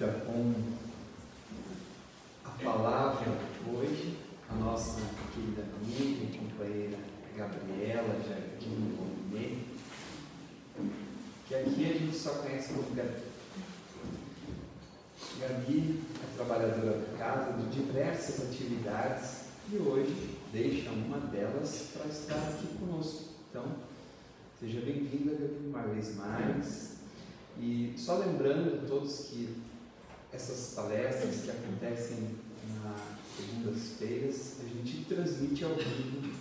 fica com a palavra hoje, a nossa querida amiga e companheira Gabriela Jardim Gourmet, que aqui a gente só conhece como Gabi. Gabi é trabalhadora da casa de diversas atividades e hoje deixa uma delas para estar aqui conosco. Então, seja bem-vinda, Gabi, uma vez mais. E só lembrando a todos que essas palestras que acontecem nas segundas-feiras, a gente transmite ao vivo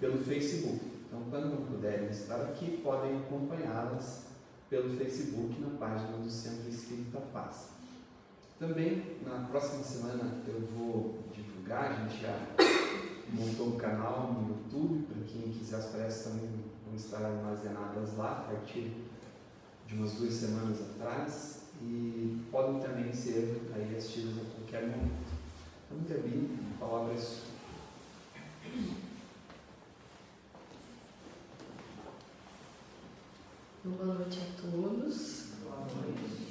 pelo Facebook. Então, quando não puderem estar aqui, podem acompanhá-las pelo Facebook na página do Centro Espírita Paz. Também, na próxima semana, eu vou divulgar, a gente já montou um canal no YouTube, para quem quiser, as palestras também vão estar armazenadas lá, a partir de umas 2 semanas atrás, e podem também ser aí assistidas a qualquer momento. Então, Gabi, a palavra é sua. Boa noite a todos. Boa noite.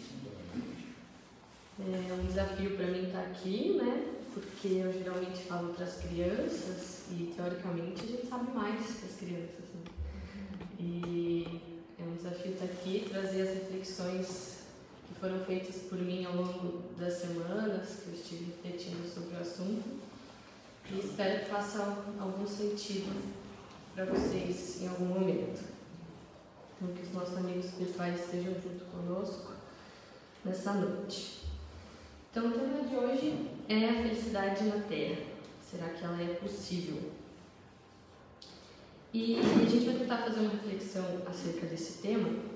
É um desafio para mim estar aqui, né? Porque eu geralmente falo para as crianças e, teoricamente, a gente sabe mais que as crianças, né? E é um desafio estar aqui, trazer as reflexões que foram feitas por mim ao longo das semanas, que eu estive refletindo sobre o assunto, e espero que faça algum sentido para vocês em algum momento. Então, que os nossos amigos espirituais estejam junto conosco nessa noite. Então, o tema de hoje é a felicidade na Terra. Será que ela é possível? E a gente vai tentar fazer uma reflexão acerca desse tema.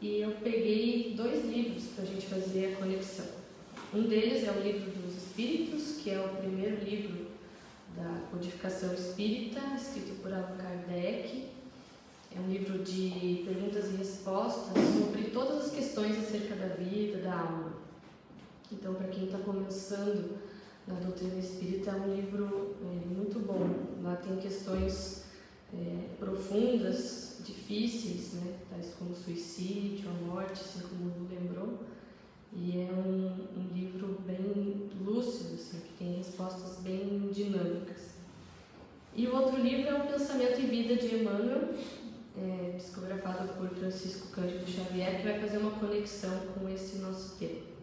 E eu peguei 2 livros para a gente fazer a conexão. Um deles é o Livro dos Espíritos, que é o primeiro livro da codificação espírita, escrito por Allan Kardec. É um livro de perguntas e respostas sobre todas as questões acerca da vida, da alma. Então, para quem está começando na doutrina espírita, é um livro muito bom. Lá tem questões profundas, difíceis, né? Tais como o suicídio, a morte, assim como o Lu lembrou. E é um livro bem lúcido, assim, que tem respostas bem dinâmicas. E o outro livro é O Pensamento e Vida de Emmanuel, psicografado por Francisco Cândido Xavier, que vai fazer uma conexão com esse nosso tema.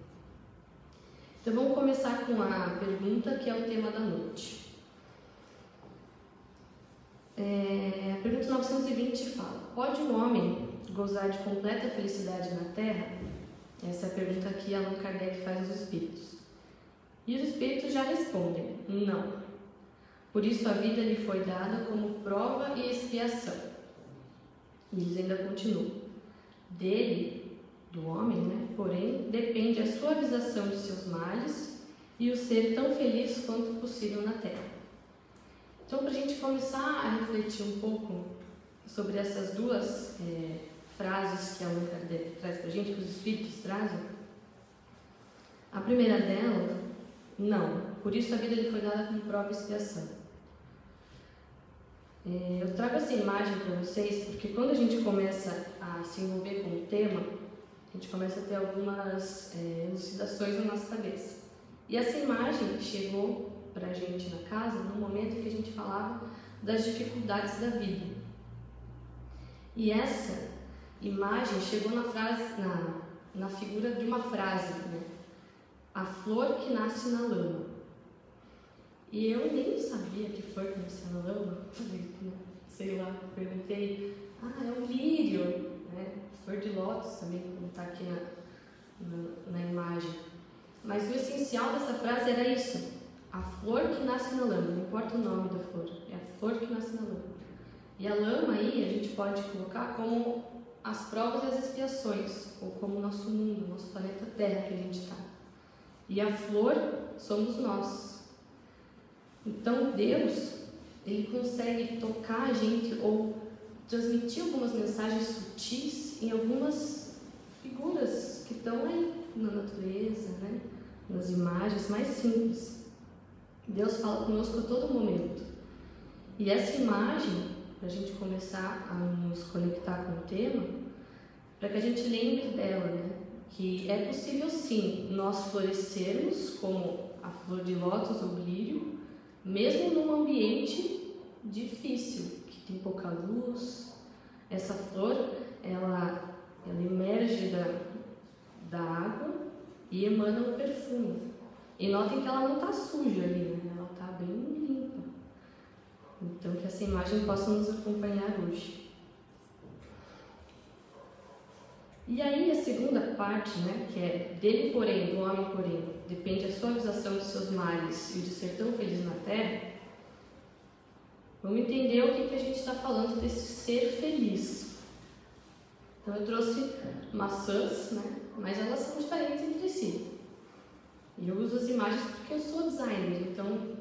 Então vamos começar com a pergunta, que é o tema da noite. A pergunta 920 fala: pode um homem gozar de completa felicidade na Terra? Essa é a pergunta que Allan Kardec faz aos espíritos. E os espíritos já respondem: não. Por isso a vida lhe foi dada como prova e expiação. E eles ainda continuam: dele, do homem, né? Porém, depende a suavização de seus males e o ser tão feliz quanto possível na Terra. Então, para a gente começar a refletir um pouco sobre essas 2 frases que Allan Kardec traz para a gente, que os espíritos trazem, a primeira dela, não. Por isso a vida lhe foi dada como prova e expiação. Eu trago essa imagem para vocês porque quando a gente começa a se envolver com o tema, a gente começa a ter algumas elucidações na nossa cabeça. E essa imagem chegou para a gente na casa no momento que a gente falava das dificuldades da vida. E essa imagem chegou na figura de uma frase, né? A flor que nasce na lama. E eu nem sabia que flor que nasce na lama. Sei lá, perguntei: é um lírio, né? Flor de lótus também, como está aqui na imagem. Mas o essencial dessa frase era isso: a flor que nasce na lama. Não importa o nome da flor, é a flor que nasce na lama. E a lama aí a gente pode colocar como as provas e as expiações, ou como o nosso mundo, o nosso planeta Terra que a gente está. E a flor somos nós. Então Deus, Ele consegue tocar a gente ou transmitir algumas mensagens sutis em algumas figuras que estão aí na natureza, né? Nas imagens mais simples. Deus fala conosco a todo momento. E essa imagem, para a gente começar a nos conectar com o tema, para que a gente lembre dela, né? que é possível sim nós florescermos como a flor de lótus ou lírio, mesmo num ambiente difícil, que tem pouca luz. Essa flor, ela emerge da água e emana um perfume. E notem que ela não está suja ali, né? Ela está bem limpa. Então, que essa imagem possa nos acompanhar hoje. E aí a segunda parte, né, que é dele porém, do homem porém, depende a suavização de seus males e o de ser tão feliz na terra. Vamos entender o que a gente está falando desse ser feliz. Então eu trouxe maçãs, né, mas elas são diferentes entre si. E eu uso as imagens porque eu sou designer, então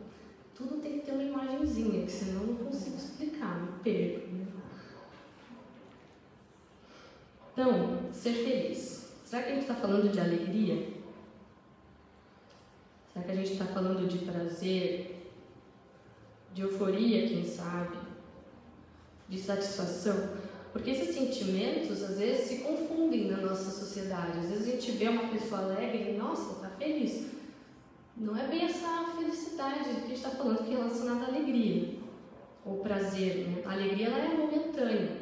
tudo tem que ter uma imagenzinha, que senão eu não consigo explicar, me perco, né? Então, ser feliz. Será que a gente está falando de alegria? Será que a gente está falando de prazer, de euforia, quem sabe, de satisfação? Porque esses sentimentos, às vezes, se confundem na nossa sociedade. Às vezes a gente vê uma pessoa alegre e, nossa, está feliz. Não é bem essa felicidade que a gente está falando que é relacionada à alegria ou prazer, né? A alegria ela é momentânea,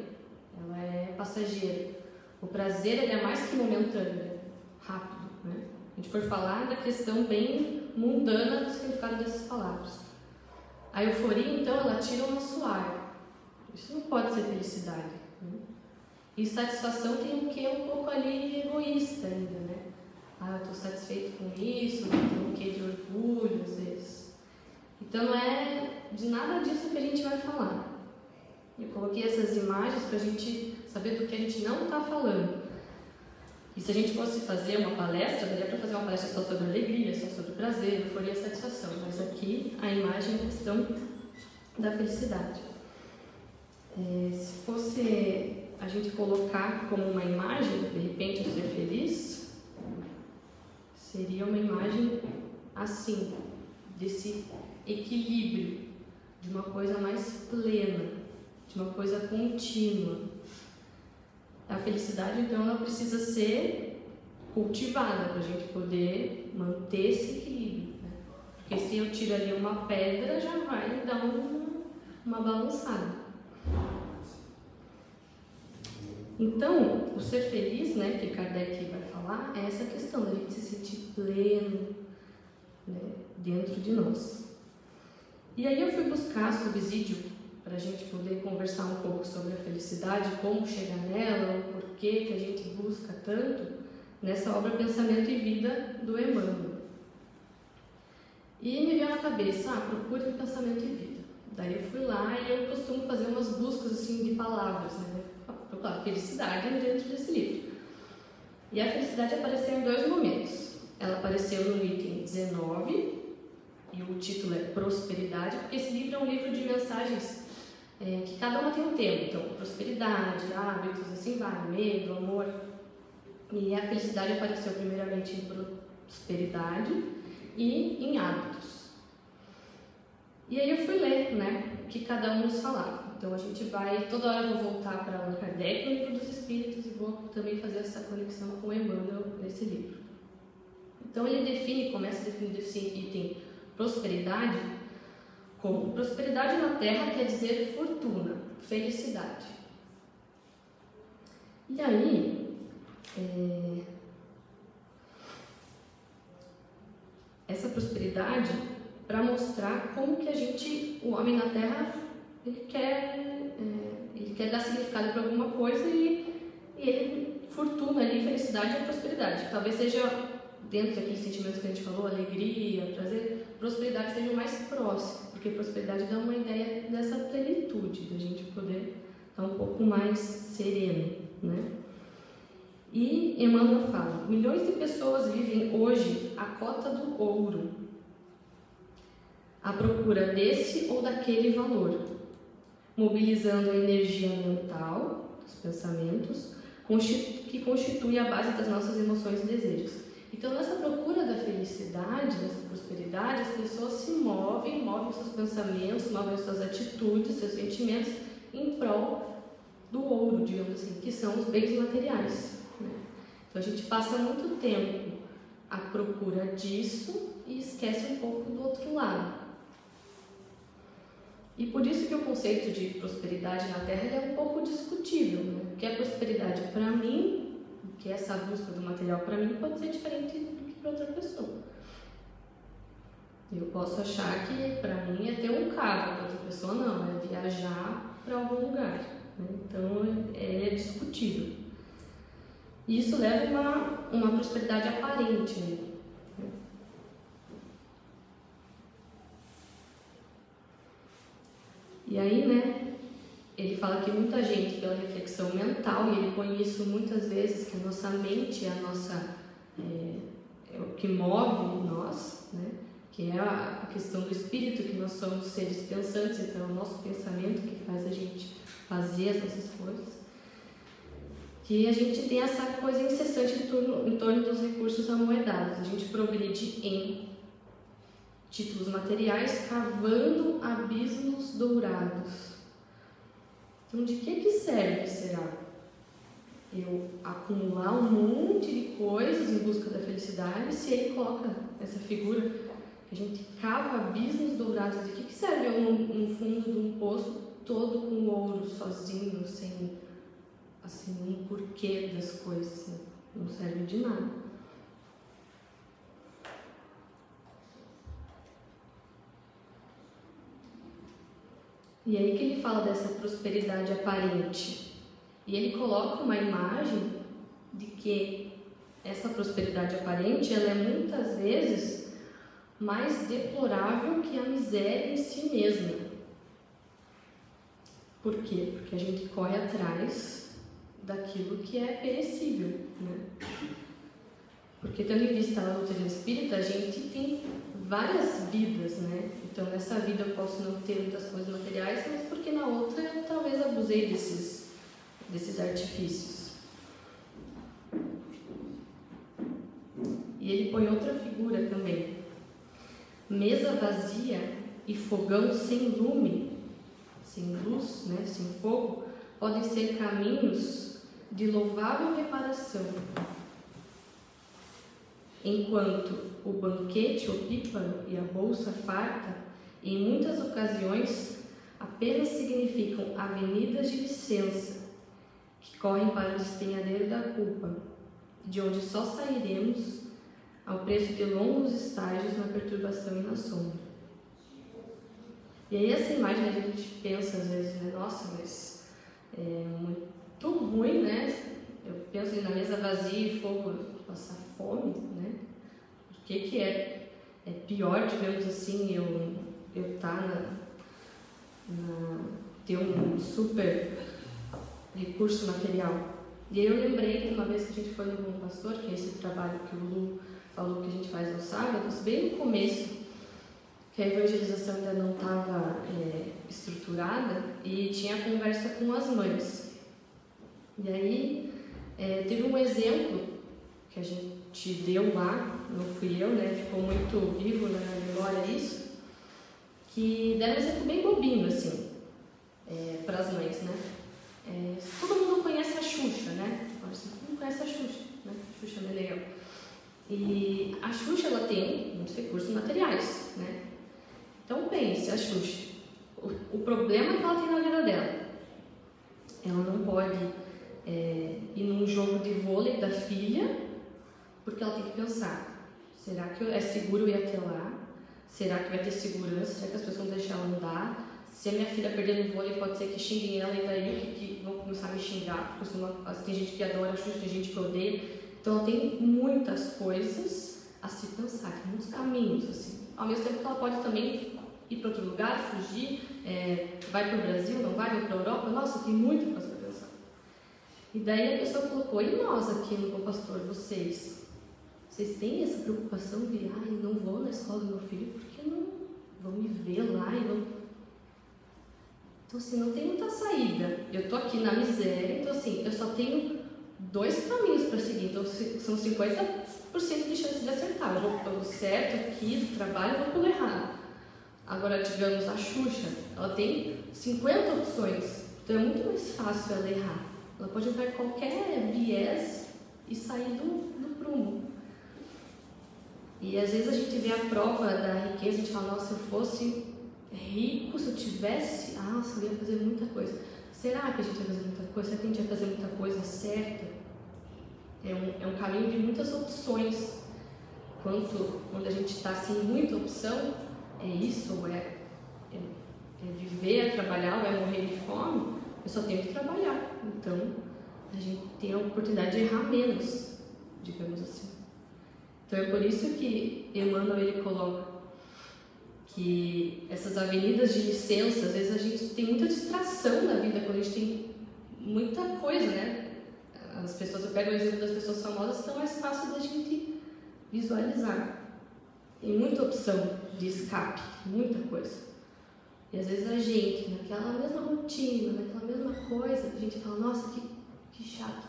ela é passageira. O prazer ele é mais que momentâneo, é rápido, né? A gente foi falar da questão bem mundana do significado dessas palavras. A euforia, então, ela tira o nosso ar. Isso não pode ser felicidade, né? E satisfação tem um quê um pouco ali egoísta ainda, né? Ah, eu estou satisfeito com isso, tem um quê de orgulho às vezes. Então não é de nada disso que a gente vai falar. Eu coloquei essas imagens para a gente saber do que a gente não está falando. E se a gente fosse fazer uma palestra, daria para fazer uma palestra só sobre alegria, só sobre prazer, euforia e satisfação. Mas aqui a imagem é a questão da felicidade. Se fosse a gente colocar como uma imagem, de repente, o ser feliz, seria uma imagem assim, desse equilíbrio, de uma coisa mais plena, de uma coisa contínua. A felicidade, então, ela precisa ser cultivada para a gente poder manter esse equilíbrio, né? Porque se eu tiro ali uma pedra, já vai dar uma balançada. Então, o ser feliz, né, que Kardec vai falar, é essa questão da gente se sentir pleno, né, dentro de nós. E aí eu fui buscar subsídio para a gente poder conversar um pouco sobre a felicidade, como chegar nela, o porquê que a gente busca tanto, nessa obra Pensamento e Vida do Emmanuel. E me veio na cabeça, procure um pensamento e vida. Daí eu fui lá e eu costumo fazer umas buscas assim de palavras, né? Claro, felicidade dentro desse livro. E a felicidade apareceu em 2 momentos. Ela apareceu no item 19, e o título é Prosperidade, porque esse livro é um livro de mensagens que cada uma tem um tema. Então, prosperidade, hábitos, assim vai, medo, amor. E a felicidade apareceu primeiramente em prosperidade e em hábitos. E aí eu fui ler, né, o que cada um nos falava. Então a gente vai, toda hora eu vou voltar para Allan Kardec no Livro dos Espíritos e vou também fazer essa conexão com o Emmanuel nesse livro. Então ele começa definindo esse item prosperidade como prosperidade na Terra quer dizer fortuna, felicidade. E aí, essa prosperidade para mostrar como que o homem na Terra, ele quer dar significado para alguma coisa e fortuna ali, felicidade e prosperidade. Talvez seja, dentro daqueles sentimentos que a gente falou, alegria, prazer, prosperidade seja o mais próximo, porque prosperidade dá uma ideia dessa plenitude, da gente poder estar um pouco mais sereno, né? E Emmanuel fala, milhões de pessoas vivem hoje à cota do ouro, à procura desse ou daquele valor, mobilizando a energia mental, dos pensamentos, que constitui a base das nossas emoções e desejos. Então, nessa procura da felicidade, dessa prosperidade, as pessoas se movem seus pensamentos, movem suas atitudes, seus sentimentos em prol do ouro, digamos assim, que são os bens materiais, né? Então a gente passa muito tempo à procura disso e esquece um pouco do outro lado. E por isso que o conceito de prosperidade na Terra ele é um pouco discutível, né? Porque a prosperidade para mim, que é essa busca do material para mim, pode ser diferente do que para outra pessoa. Eu posso achar que para mim é ter um carro, para outra pessoa não, é viajar para algum lugar, né? Então é discutível. E isso leva a uma prosperidade aparente, né? E aí, né, ele fala que muita gente, pela reflexão mental, e ele põe isso muitas vezes, que a nossa mente é o que move nós, né, que é a questão do espírito, que nós somos seres pensantes, então é o nosso pensamento que faz a gente fazer as nossas coisas, que a gente tem essa coisa incessante em torno dos recursos amoedados, a gente progride em títulos materiais, cavando abismos dourados. Então, de que serve, será? Eu acumular um monte de coisas em busca da felicidade, se ele coloca essa figura, que a gente cava abismos dourados, de que serve eu no fundo de um poço todo com ouro, sozinho, sem assim, um porquê das coisas, né? Não serve de nada. E aí que ele fala dessa prosperidade aparente. E ele coloca uma imagem de que essa prosperidade aparente, ela é muitas vezes mais deplorável que a miséria em si mesma. Por quê? Porque a gente corre atrás daquilo que é perecível, né? Porque tendo em vista a doutrina espírita, a gente tem várias vidas, né? Então nessa vida eu posso não ter muitas coisas materiais, mas porque na outra eu talvez abusei desses artifícios. E ele põe outra figura também. Mesa vazia e fogão sem lume, sem luz, né? Sem fogo, podem ser caminhos de louvável reparação. Enquanto o banquete opíparo e a bolsa farta, em muitas ocasiões, apenas significam avenidas de licença que correm para o despenhadeiro da culpa, de onde só sairemos ao preço de longos estágios na perturbação e na sombra. E aí essa imagem a gente pensa às vezes, né? Nossa, mas é muito ruim, né? Eu penso na mesa vazia e fogo, passar fome, né? Por que é pior, digamos assim, eu ter um super recurso material? E aí eu lembrei de uma vez que a gente foi no Bom Pastor, que é esse trabalho que o Lu falou que a gente faz aos sábados, bem no começo, que a evangelização ainda não estava estruturada, e tinha conversa com as mães. E aí teve um exemplo que a gente deu lá, não fui eu, né? Ficou muito vivo na minha memória isso, que deram um exemplo bem bobinho, assim, para as mães, né? Todo mundo conhece a Xuxa, né? Todo mundo conhece a Xuxa, né? Xuxa Meneghel. E a Xuxa, ela tem muitos recursos materiais, né? Então pense, a Xuxa, o problema que ela tem na vida dela, ela não pode ir num jogo de vôlei da filha, porque ela tem que pensar, será que é seguro eu ir até lá? Será que vai ter segurança? Será que as pessoas vão deixar ela andar? Se a minha filha perder no vôlei, pode ser que xinguem ela, e daí que vão começar a me xingar, porque tem gente que adora a Xuxa, tem gente que odeia. Então ela tem muitas coisas a se pensar, tem muitos caminhos, assim. Ao mesmo tempo que ela pode também ir para outro lugar, fugir, vai para o Brasil, não vai para a Europa. Nossa, tem muita coisa para pensar. E daí a pessoa colocou, e nós aqui no Bom Pastor, vocês têm essa preocupação de, eu não vou na escola do meu filho porque não vão me ver lá e não... Então assim, não tem muita saída. Eu tô aqui na miséria, então assim, eu só tenho 2 caminhos para seguir, então são 50% de chance de acertar. Eu vou pelo certo aqui do trabalho, eu vou pelo errado. Agora, digamos, a Xuxa, ela tem 50 opções, então é muito mais fácil ela errar. Ela pode entrar em qualquer viés e sair do prumo. E às vezes a gente vê a prova da riqueza, a gente fala, nossa, se eu fosse rico, se eu tivesse, nossa, eu ia fazer muita coisa. Será que a gente vai fazer muita coisa? Será que a gente vai fazer muita coisa certa? É um caminho de muitas opções. Quando a gente está sem muita opção, é isso, ou é viver, é trabalhar, ou é morrer de fome, eu só tenho que trabalhar. Então, a gente tem a oportunidade de errar menos, digamos assim. Então, é por isso que Emmanuel ele coloca que essas avenidas de licença, às vezes a gente tem muita distração na vida, quando a gente tem muita coisa, né? As pessoas, eu pego o exemplo das pessoas famosas, então é mais fácil da gente visualizar. Tem muita opção de escape, muita coisa. E às vezes a gente, naquela mesma rotina, naquela mesma coisa, a gente fala, nossa, que chato.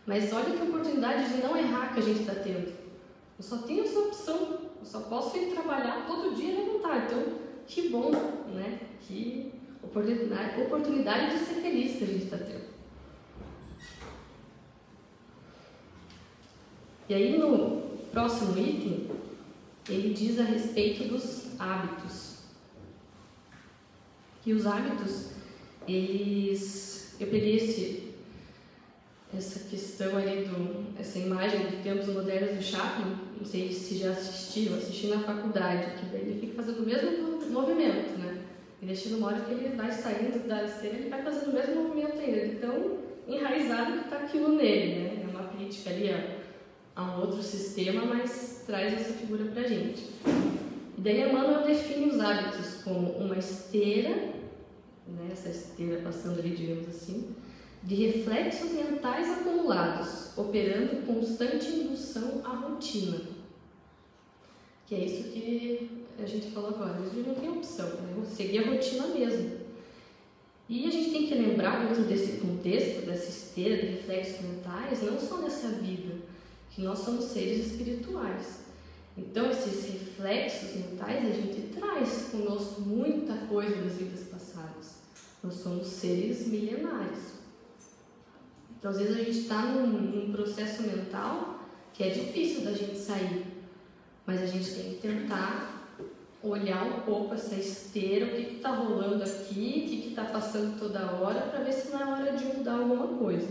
Mas olha que oportunidade de não errar que a gente está tendo. Eu só tenho essa opção, eu só posso ir trabalhar todo dia e levantar. Então, que bom, né? Que oportunidade de ser feliz que a gente está tendo. E aí, no próximo item, ele diz a respeito dos hábitos. Que os hábitos, eu peguei essa questão ali, essa imagem dos tempos modernos do Chaplin, não sei se já assistiram, assisti na faculdade, que daí ele fica fazendo o mesmo movimento, né? Ele chega uma hora que ele vai saindo da esteira, ele vai fazendo o mesmo movimento ainda, ele tão enraizado que está aquilo nele, né? É uma crítica ali a um outro sistema, mas traz essa figura para a gente. E daí Emmanuel define os hábitos como uma esteira, né? Essa esteira passando ali, digamos assim, de reflexos mentais acumulados, operando constante indução à rotina. Que é isso que a gente falou agora, a gente não tem opção, né? Vou seguir a rotina mesmo. E a gente tem que lembrar, dentro desse contexto, dessa esteira de reflexos mentais, não só nessa vida, que nós somos seres espirituais. Então, esses reflexos mentais, a gente traz conosco muita coisa das vidas passadas. Nós somos seres milenares. Então, às vezes a gente está num processo mental que é difícil da gente sair, mas a gente tem que tentar olhar um pouco essa esteira, o que está rolando aqui, o que está passando toda hora, para ver se não é hora de mudar alguma coisa.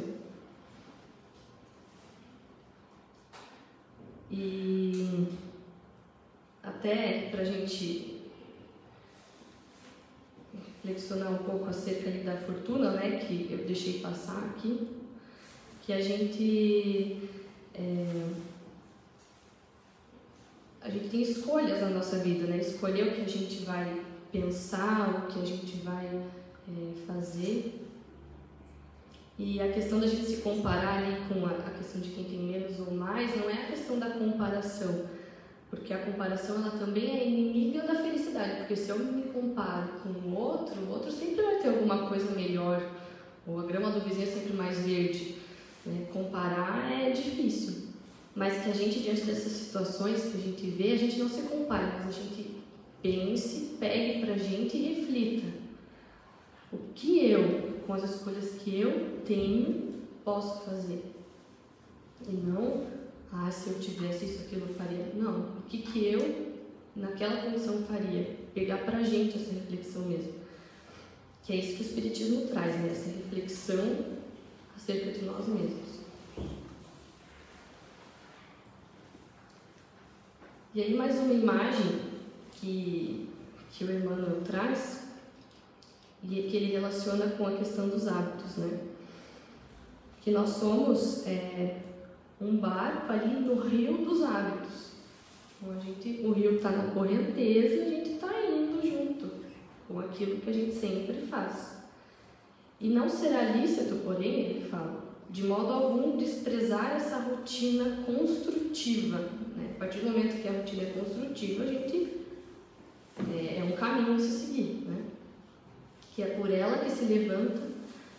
E até para a gente reflexionar um pouco acerca ali da fortuna, né, que eu deixei passar aqui, que a gente tem escolhas na nossa vida, né? Escolher o que a gente vai pensar, o que a gente vai fazer. E a questão da gente se comparar ali com a questão de quem tem menos ou mais, não é a questão da comparação, porque a comparação ela também é inimiga da felicidade, porque se eu me comparo com o outro sempre vai ter alguma coisa melhor, ou a grama do vizinho é sempre mais verde. Comparar é difícil, mas que a gente, diante dessas situações que a gente vê, a gente não se compare, mas a gente pense, pegue pra gente e reflita. O que eu, com as escolhas que eu tenho, posso fazer? E não, se eu tivesse isso, aquilo, eu faria. Não, o que eu, naquela condição, faria? Pegar pra gente essa reflexão mesmo. Que é isso que o Espiritismo traz, né? Essa reflexão acerca de nós mesmos. E aí mais uma imagem que o Emmanuel traz e que ele relaciona com a questão dos hábitos, né? Que nós somos um barco ali no rio dos hábitos. Então, o rio está na correnteza e a gente está indo junto com aquilo que a gente sempre faz. E não será lícito, porém, ele fala, de modo algum desprezar essa rotina construtiva. Né? A partir do momento que a rotina é construtiva, a gente é um caminho a se seguir, né? Que é por ela que se levanta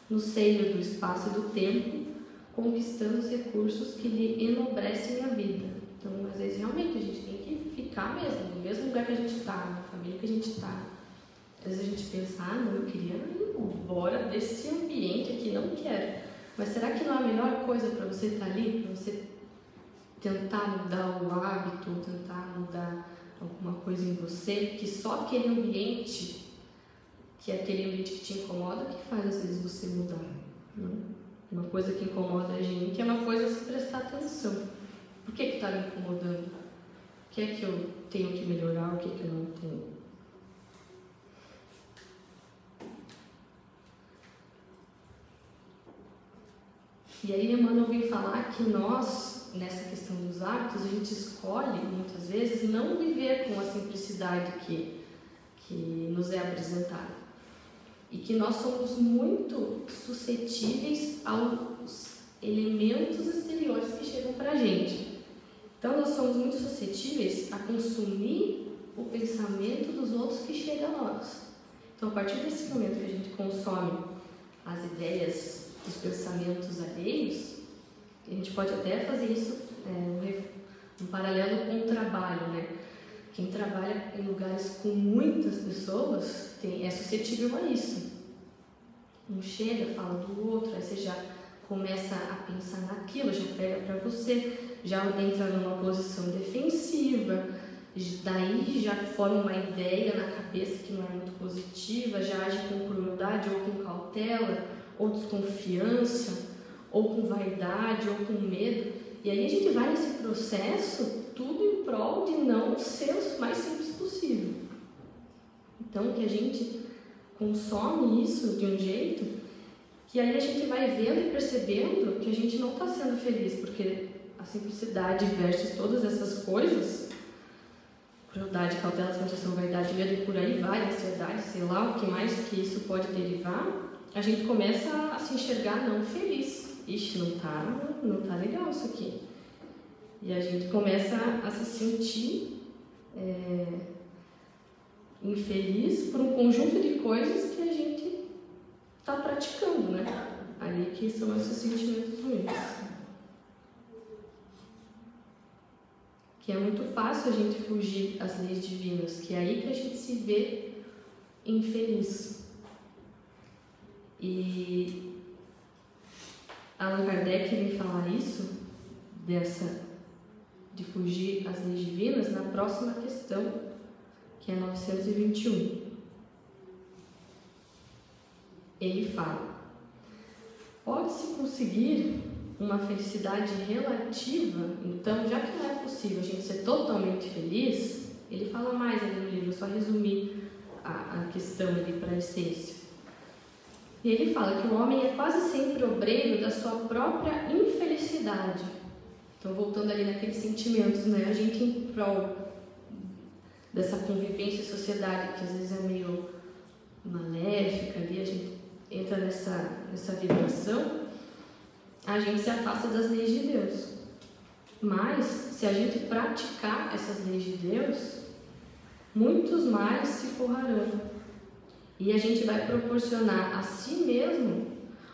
no seio do espaço e do tempo, conquistando os recursos que lhe enobrecem a vida. Então, às vezes, realmente, a gente tem que ficar mesmo, no mesmo lugar que a gente está, na família que a gente está. Às vezes a gente pensa, não, eu queria ir embora desse ambiente aqui, não quero. Mas será que não é a melhor coisa para você estar ali, para você tentar mudar o hábito, tentar mudar alguma coisa em você, que só aquele ambiente, que é aquele ambiente que te incomoda, que faz às vezes você mudar. Né? Uma coisa que incomoda a gente é uma coisa a se prestar atenção. Por que está me incomodando? O que é que eu tenho que melhorar, o que é que eu não tenho? E aí Emmanuel vem falar que nós, nessa questão dos hábitos, a gente escolhe, muitas vezes, não viver com a simplicidade que nos é apresentada. E que nós somos muito suscetíveis aos elementos exteriores que chegam para a gente. Então, nós somos muito suscetíveis a consumir o pensamento dos outros que chega a nós. Então, a partir desse momento que a gente consome as ideias, os pensamentos alheios, a gente pode até fazer isso um paralelo com o trabalho, né? Quem trabalha em lugares com muitas pessoas é suscetível a isso. Um chega, fala do outro, aí você já começa a pensar naquilo, já pega para você, já entra numa posição defensiva, daí já forma uma ideia na cabeça que não é muito positiva, já age com crueldade ou com cautela, ou desconfiança, ou com vaidade, ou com medo. E aí a gente vai nesse processo, tudo em prol de não ser o mais simples possível. Então, que a gente consome isso de um jeito que aí a gente vai vendo e percebendo que a gente não está sendo feliz, porque a simplicidade versus todas essas coisas, crueldade, cautela, desconfiança, vaidade, medo e por aí vai, ansiedade, sei lá, o que mais que isso pode derivar, a gente começa a se enxergar não feliz. Ixi, não tá legal isso aqui. E a gente começa a se sentir infeliz por um conjunto de coisas que a gente está praticando, né? Ali que são esses sentimentos ruins. Que é muito fácil a gente fugir às leis divinas, que é aí que a gente se vê infeliz. E Allan Kardec vem falar isso, de fugir às leis divinas, na próxima questão, que é 921. Ele fala: pode-se conseguir uma felicidade relativa, então, já que não é possível a gente ser totalmente feliz, ele fala mais ali no livro, só resumir a questão ali para a essência. E ele fala que o homem é quase sempre obreiro da sua própria infelicidade. Então, voltando ali naqueles sentimentos, né? A gente em prol dessa convivência e sociedade, que às vezes é meio maléfica ali, a gente entra nessa vibração, a gente se afasta das leis de Deus. Mas, se a gente praticar essas leis de Deus, muitos mais se forrarão. E a gente vai proporcionar a si mesmo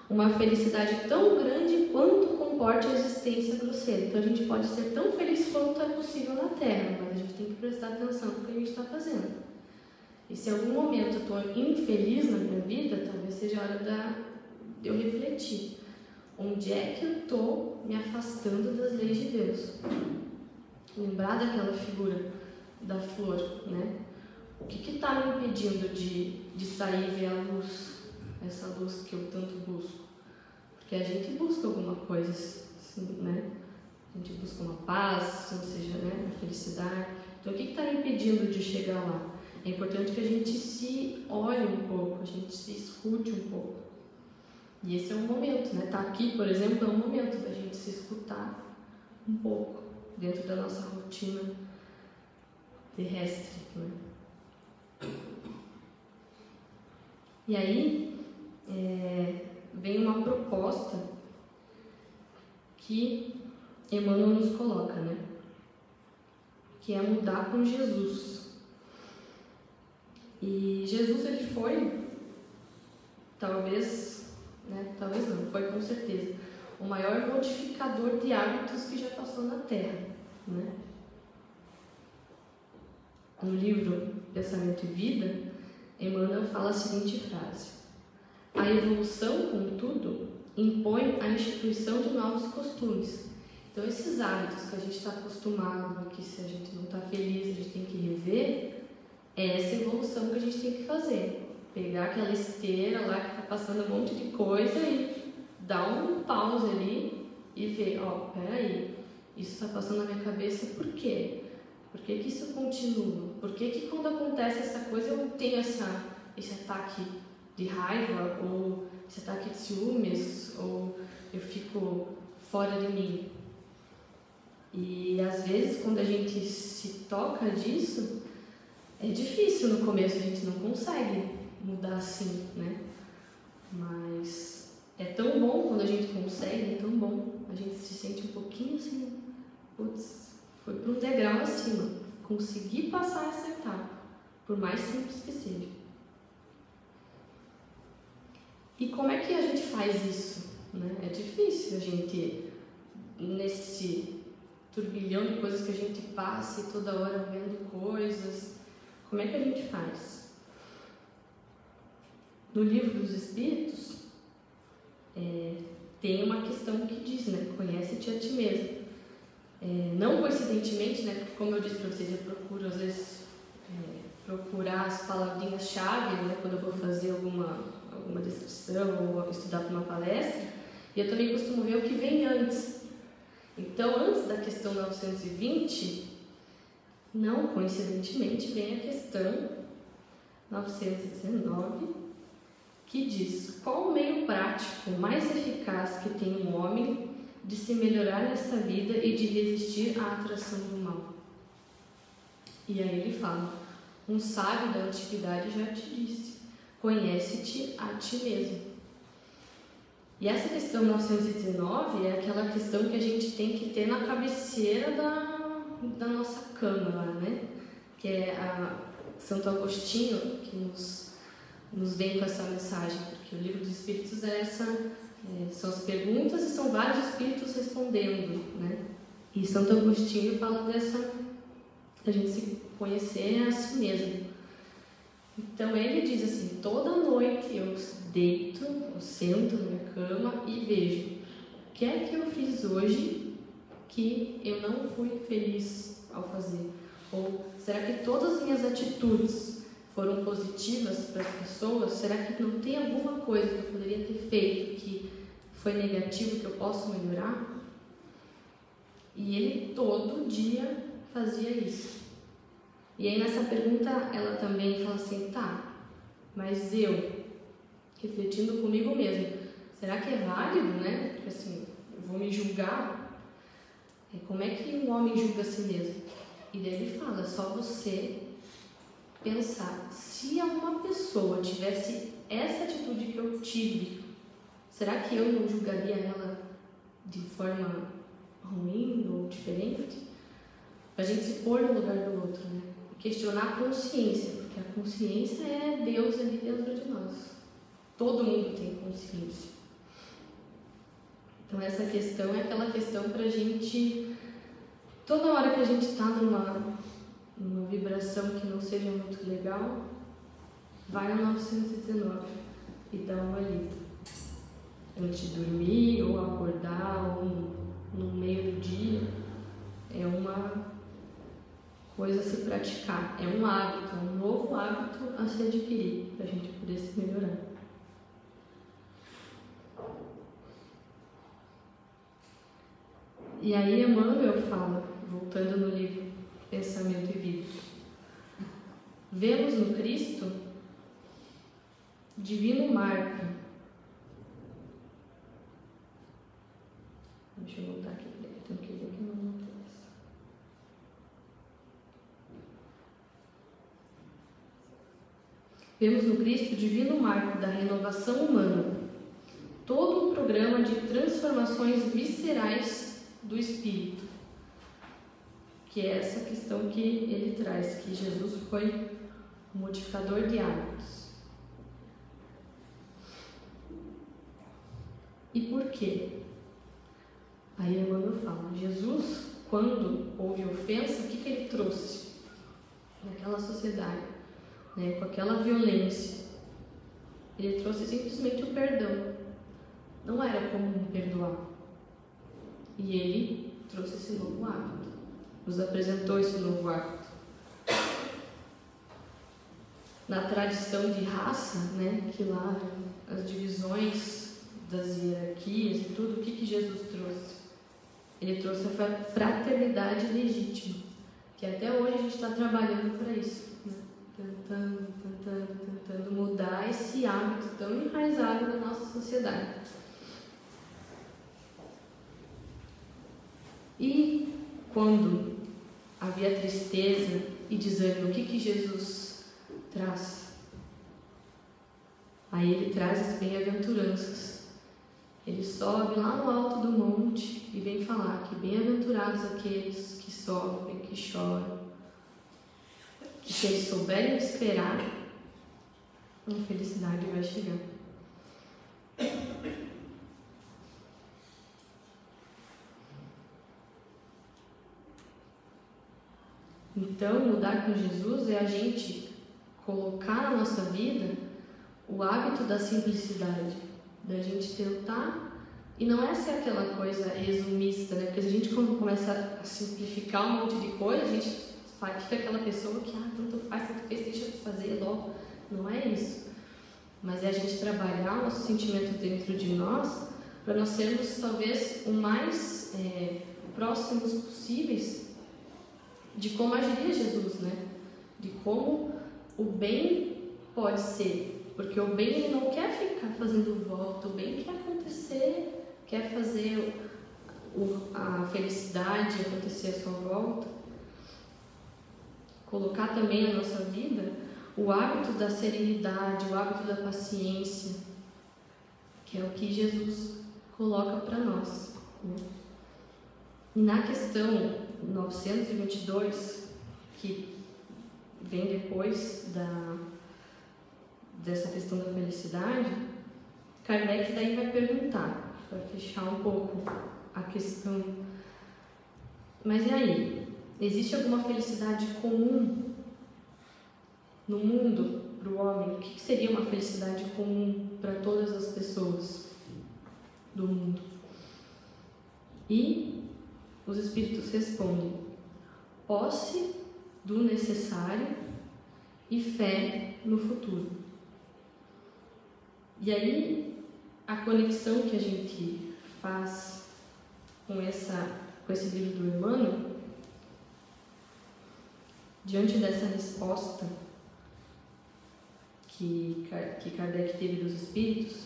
uma felicidade tão grande quanto comporte a existência grosseira. Então a gente pode ser tão feliz quanto é possível na Terra, mas a gente tem que prestar atenção no que a gente está fazendo. E se em algum momento eu estou infeliz na minha vida, talvez seja a hora de eu refletir. Onde é que eu estou me afastando das leis de Deus? Lembrar daquela figura da flor, né? O que está me impedindo de sair e ver a luz, essa luz que eu tanto busco? Porque a gente busca alguma coisa, assim, né? A gente busca uma paz, ou seja, né, uma felicidade. Então, o que está me impedindo de chegar lá? É importante que a gente se olhe um pouco, a gente se escute um pouco. E esse é um momento, né? Tá aqui, por exemplo, é um momento da gente se escutar um pouco dentro da nossa rotina terrestre, né? E aí vem uma proposta que Emmanuel nos coloca, né? Que é mudar com Jesus. E Jesus, ele foi, talvez não, foi com certeza o maior modificador de hábitos que já passou na Terra, né? No livro Pensamento e Vida, Emmanuel fala a seguinte frase: a evolução, contudo, impõe a instituição de novos costumes, Então, esses hábitos que a gente está acostumado, que se a gente não está feliz, a gente tem que rever, é essa evolução que a gente tem que fazer. Pegar aquela esteira lá que está passando um monte de coisa e dar um pause ali e ver, peraí, isso está passando na minha cabeça por quê? Por que isso continua? Por que quando acontece essa coisa eu tenho esse ataque de raiva, ou esse ataque de ciúmes, ou eu fico fora de mim? E às vezes quando a gente se toca disso, é difícil no começo, a gente não consegue mudar assim, né? Mas é tão bom quando a gente consegue, é tão bom, a gente se sente um pouquinho assim, putz, foi para um degrau acima, consegui passar essa etapa, por mais simples que seja. E como é que a gente faz isso, né? É difícil a gente, nesse turbilhão de coisas que a gente passa e toda hora vendo coisas, como é que a gente faz? No Livro dos Espíritos, tem uma questão que diz, né? Conhece-te a ti mesmo. Não coincidentemente, né? Porque como eu disse para vocês, eu procuro às vezes procurar as palavrinhas-chave, né? Quando eu vou fazer alguma descrição ou estudar para uma palestra, e eu também costumo ver o que vem antes. Então, antes da questão 920, não coincidentemente, vem a questão 919, que diz: qual o meio prático mais eficaz que tem um homem de se melhorar nesta vida e de resistir à atração do mal? E aí ele fala: um sábio da antiguidade já te disse, conhece-te a ti mesmo. E essa questão 919 é aquela questão que a gente tem que ter na cabeceira da nossa cama lá, né? Que é a Santo Agostinho que nos vem com essa mensagem, porque o Livro dos Espíritos são as perguntas e são vários espíritos respondendo, né? E Santo Agostinho fala a gente se conhecer a si mesmo. Então ele diz assim: toda noite eu deito, eu sento na minha cama e vejo o que é que eu fiz hoje que eu não fui feliz ao fazer. Ou será que todas as minhas atitudes foram positivas para as pessoas? Será que não tem alguma coisa que eu poderia ter feito que foi negativo que eu posso melhorar? E ele todo dia fazia isso. E aí nessa pergunta ela também fala assim: tá, mas eu, refletindo comigo mesmo, será que é válido, né? Porque assim, eu vou me julgar? Como é que um homem julga a si mesmo? E daí ele fala: só você pensar, se uma pessoa tivesse essa atitude que eu tive, será que eu não julgaria ela de forma ruim ou diferente? A gente se pôr no lugar do outro, né? Questionar a consciência, porque a consciência é Deus ali dentro de nós. Todo mundo tem consciência. Então essa questão é aquela questão para a gente, toda hora que a gente está numa vibração que não seja muito legal, vai ao 919 e dá uma lida. Antes de dormir, ou acordar, ou no meio do dia. É uma coisa a se praticar, é um hábito, um novo hábito a se adquirir, para a gente poder se melhorar. E aí Emmanuel fala, voltando no livro Pensamento e Vida: vemos no Cristo divino marco. Deixa eu voltar aqui, tenho que ver que não notei isso. Vemos no Cristo divino marco da renovação humana, todo um programa de transformações viscerais do espírito, que é essa questão que ele traz, que Jesus foi um modificador de hábitos. E por quê? Aí Emmanuel fala: Jesus, quando houve ofensa, o que ele trouxe naquela sociedade, né, com aquela violência? Ele trouxe simplesmente o perdão. Não era comum perdoar. E ele trouxe esse novo hábito, nos apresentou esse novo hábito. Na tradição de raça, né, que lá as divisões das hierarquias e tudo, o que Jesus trouxe? Ele trouxe a fraternidade legítima, que até hoje a gente está trabalhando para isso, né? Tentando mudar esse hábito tão enraizado na nossa sociedade. E quando havia tristeza e desânimo, o que Jesus traz? Aí ele traz as bem-aventuranças. Ele sobe lá no alto do monte e vem falar que bem-aventurados aqueles que sofrem, que choram, que se eles souberem esperar, a felicidade vai chegar. Então, mudar com Jesus é a gente colocar na nossa vida o hábito da simplicidade, da gente tentar, e não é ser aquela coisa resumista, né? Porque a gente, quando começa a simplificar um monte de coisa, a gente fica aquela pessoa que, tanto faz, deixa eu fazer logo. Não é isso. Mas é a gente trabalhar o nosso sentimento dentro de nós, para nós sermos talvez o mais próximos possíveis de como agiria Jesus, né? De como o bem pode ser, porque o bem ele não quer ficar fazendo volta, o bem quer acontecer, quer fazer a felicidade acontecer à sua volta. Colocar também na nossa vida o hábito da serenidade, o hábito da paciência, que é o que Jesus coloca para nós, né? E na questão 922, que vem depois dessa questão da felicidade, Kardec daí vai perguntar, para fechar um pouco a questão, mas e aí? Existe alguma felicidade comum no mundo para o homem? O que seria uma felicidade comum para todas as pessoas do mundo? E os espíritos respondem: posse do necessário e fé no futuro. E aí, a conexão que a gente faz com esse livro do Emmanuel, diante dessa resposta que Kardec teve dos espíritos,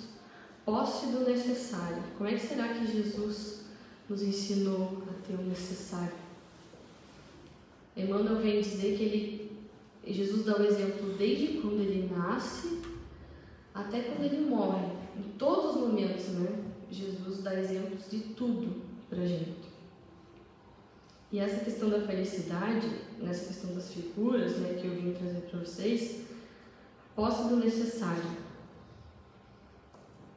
posse do necessário. Como é que será que Jesus nos ensinou a ter o necessário? Emmanuel vem dizer que Jesus dá o exemplo desde quando ele nasce até quando ele morre. Em todos os momentos, né? Jesus dá exemplos de tudo pra gente. E essa questão da felicidade, nessa questão das figuras, né, que eu vim trazer para vocês, posse do necessário.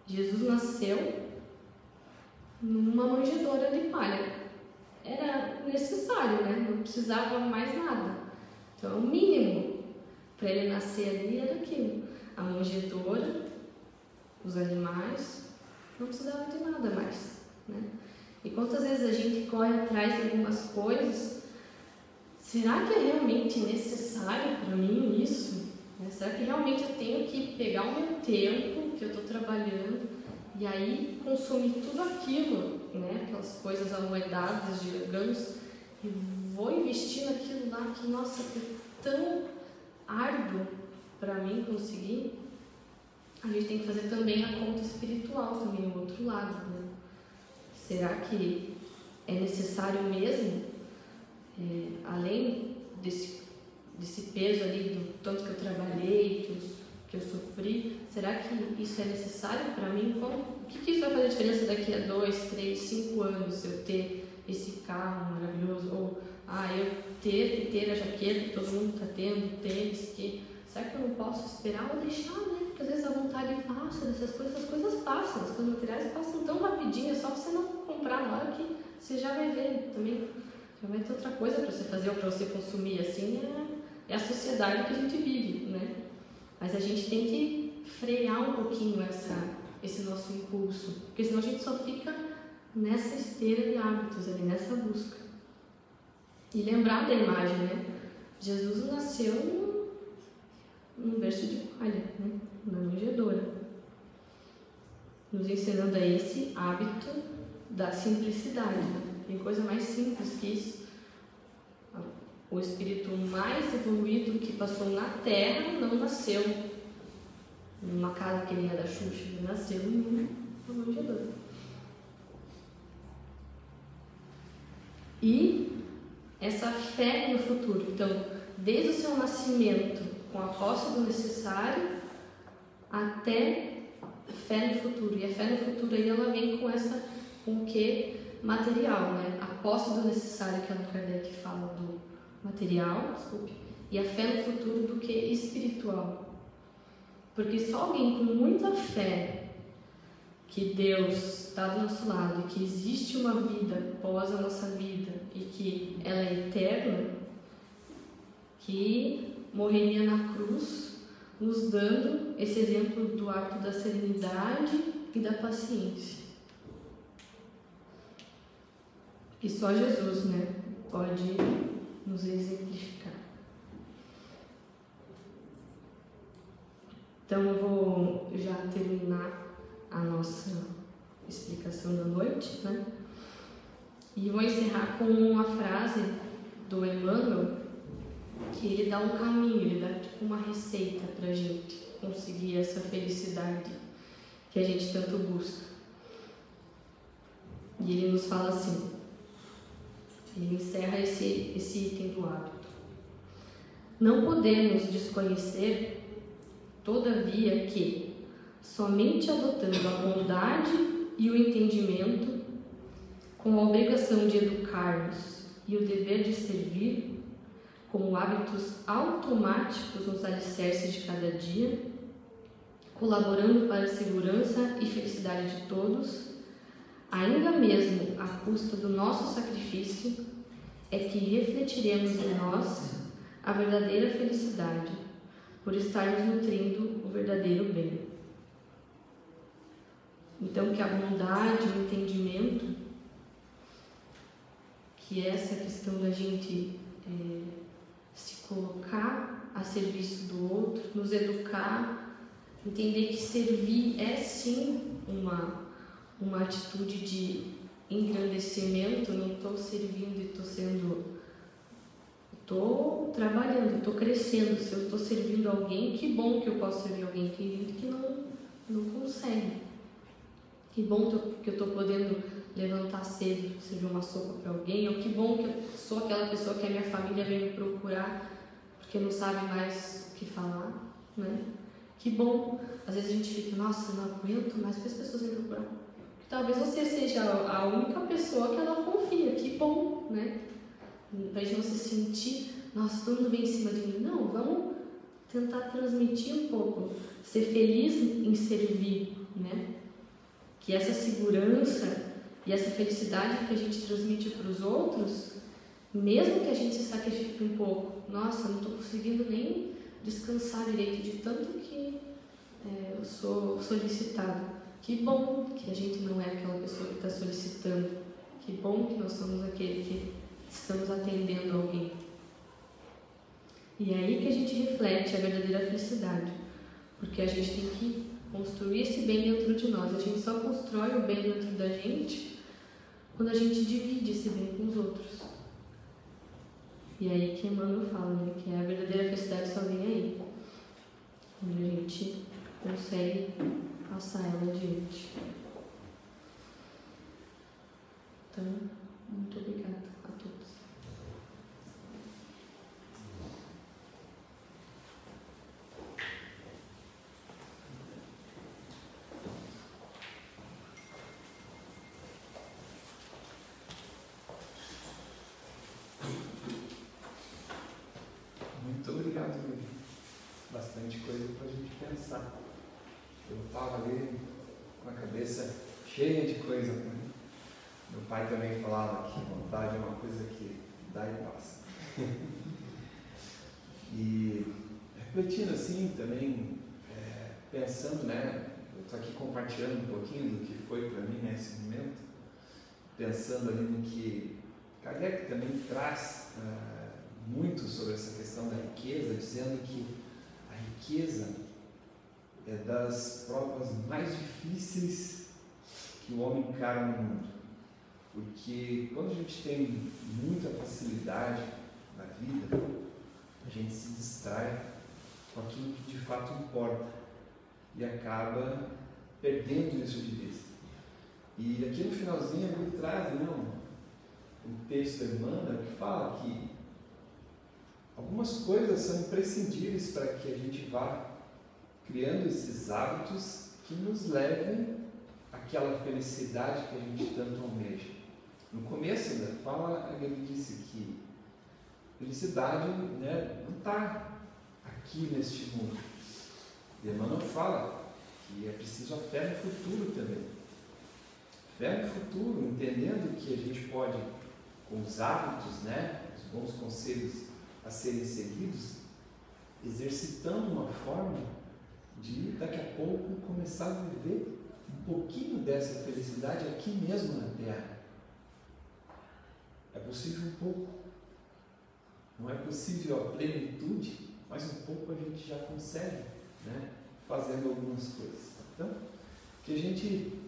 Jesus nasceu numa manjedoura de palha. Era necessário, né? Não precisava mais nada. Então, o mínimo para ele nascer ali era aquilo. A manjedoura, os animais, não precisavam de nada mais, né? E quantas vezes a gente corre atrás de algumas coisas, será que é realmente necessário para mim isso? Será que realmente eu tenho que pegar o meu tempo que eu estou trabalhando e aí consumir tudo aquilo, né? Aquelas coisas amoedadas, digamos, e vou investir naquilo lá que, nossa, é tão árduo para mim conseguir? A gente tem que fazer também a conta espiritual, também o outro lado, né? Será que é necessário mesmo, além desse peso ali do tanto que eu trabalhei, que eu sofri, será que isso é necessário para mim? O que isso vai fazer diferença daqui a 2, 3, 5 anos, eu ter esse carro maravilhoso? Ou eu ter a jaqueta que todo mundo está tendo, tênis, será que eu não posso esperar ou deixar, né? Porque às vezes a vontade passa dessas coisas, as coisas passam, as coisas materiais passam tão rapidinho, é só você não comprar na hora que você já vai ver também, já vai ter outra coisa para você fazer ou para você consumir. Assim é a sociedade que a gente vive, né? Mas a gente tem que frear um pouquinho esse nosso impulso, porque senão a gente só fica nessa esteira de hábitos, ali, nessa busca. E lembrar da imagem, né? Jesus nasceu num berço de palha, né? Na manjedoura, nos ensinando a esse hábito da simplicidade, né? Tem coisa mais simples que isso. O espírito mais evoluído que passou na Terra não nasceu numa casa que nem a da Xuxa, ele nasceu numa manjedoura. E essa fé no futuro, então, desde o seu nascimento, com a posse do necessário, até fé no futuro. E a fé no futuro aí ela vem com o que material, né? A posse do necessário que Allan Kardec fala do material, e a fé no futuro do que espiritual. Porque só alguém com muita fé que Deus está do nosso lado, e que existe uma vida após a nossa vida e que ela é eterna, que morreria na cruz, nos dando esse exemplo do hábito da serenidade e da paciência. E só Jesus, né, pode nos exemplificar. Então eu vou já terminar a nossa explicação da noite, né? E vou encerrar com uma frase do Emmanuel, que ele dá um caminho, ele dá tipo uma receita pra gente conseguir essa felicidade que a gente tanto busca. E ele nos fala assim, ele encerra esse item do hábito. Não podemos desconhecer, todavia, que somente adotando a bondade e o entendimento, com a obrigação de educar-nos e o dever de servir, como hábitos automáticos nos alicerces de cada dia, colaborando para a segurança e felicidade de todos, ainda mesmo à custa do nosso sacrifício, é que refletiremos em nós a verdadeira felicidade, por estarmos nutrindo o verdadeiro bem. Então, que a bondade, o entendimento, que é essa questão da gente se colocar a serviço do outro, nos educar, entender que servir é sim uma atitude de engrandecimento. Não estou servindo e estou trabalhando, estou crescendo. Se eu estou servindo alguém, que bom que eu posso servir alguém. Tem gente que não consegue. Que bom que eu estou podendo levantar cedo, servir uma sopa para alguém. Ou que bom que eu sou aquela pessoa que a minha família vem me procurar porque não sabe mais o que falar, né? Que bom. Às vezes a gente fica, nossa, não aguento mais porque as pessoas vêm procurar. Talvez você seja a única pessoa que ela confia. Que bom, né? Para a gente não se sentir, nossa, todo mundo vem em cima de mim. Não, vamos tentar transmitir um pouco, ser feliz em servir, né? Que essa segurança e essa felicidade que a gente transmite para os outros, mesmo que a gente se sacrifique um pouco, nossa, não estou conseguindo nem descansar direito de tanto que eu sou solicitado. Que bom que a gente não é aquela pessoa que está solicitando. Que bom que nós somos aquele que estamos atendendo alguém. E é aí que a gente reflete a verdadeira felicidade, porque a gente tem que construir esse bem dentro de nós. A gente só constrói o bem dentro da gente quando a gente divide esse bem com os outros. E é aí que Emmanuel fala, né, que a verdadeira felicidade só vem aí, quando a gente consegue passar ela adiante. Então, muito obrigada a todos. Muito obrigado, Yuri. Bastante coisa para a gente pensar. Eu estava ali com a cabeça cheia de coisa. Né? Meu pai também falava que vontade é uma coisa que dá e passa. E refletindo assim também, pensando, né? Eu estou aqui compartilhando um pouquinho do que foi para mim nesse momento. pensando ali no que Kardec também traz muito sobre essa questão da riqueza, dizendo que a riqueza é das provas mais difíceis que o homem encara no mundo. Porque quando a gente tem muita facilidade na vida, a gente se distrai com aquilo que de fato importa e acaba perdendo isso de vista. E aqui no finalzinho ele traz um texto da Emmanuel que fala que algumas coisas são imprescindíveis para que a gente vá criando esses hábitos que nos levem àquela felicidade que a gente tanto almeja. No começo da fala, ele disse que felicidade não está aqui neste mundo. E Emmanuel fala que é preciso a fé no futuro também. Fé no futuro, entendendo que a gente pode, com os hábitos, os bons conselhos a serem seguidos, exercitando uma forma de, daqui a pouco, começar a viver um pouquinho dessa felicidade aqui mesmo na Terra. É possível um pouco. Não é possível a plenitude, mas um pouco a gente já consegue, fazendo algumas coisas. Então, que a gente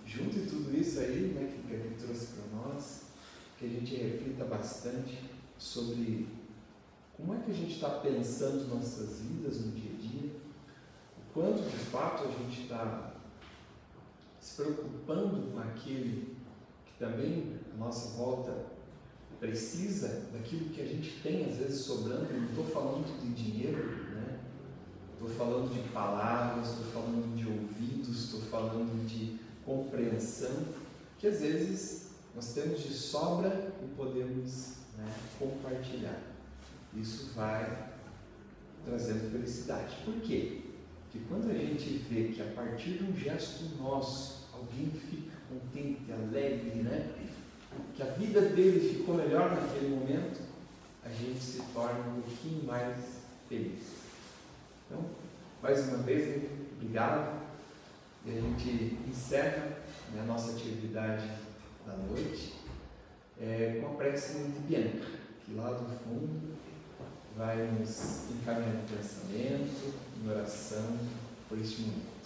junte tudo isso aí, que ele trouxe para nós, que a gente reflita bastante sobre como é que a gente está pensando nossas vidas no dia a dia, o quanto de fato a gente está se preocupando com aquele que também à nossa volta precisa daquilo que a gente tem às vezes sobrando. Não estou falando de dinheiro, estou falando de palavras, estou falando de ouvidos, estou falando de compreensão, que às vezes nós temos de sobra e podemos compartilhar. Isso vai trazendo felicidade. Por quê? Porque quando a gente vê que a partir de um gesto nosso alguém fica contente, alegre, que a vida dele ficou melhor naquele momento, a gente se torna um pouquinho mais feliz. Então, mais uma vez, obrigado. E a gente encerra a nossa atividade da noite com a prece de Bianca, que lá do fundo vai nos encaminhar no pensamento, em oração por este momento.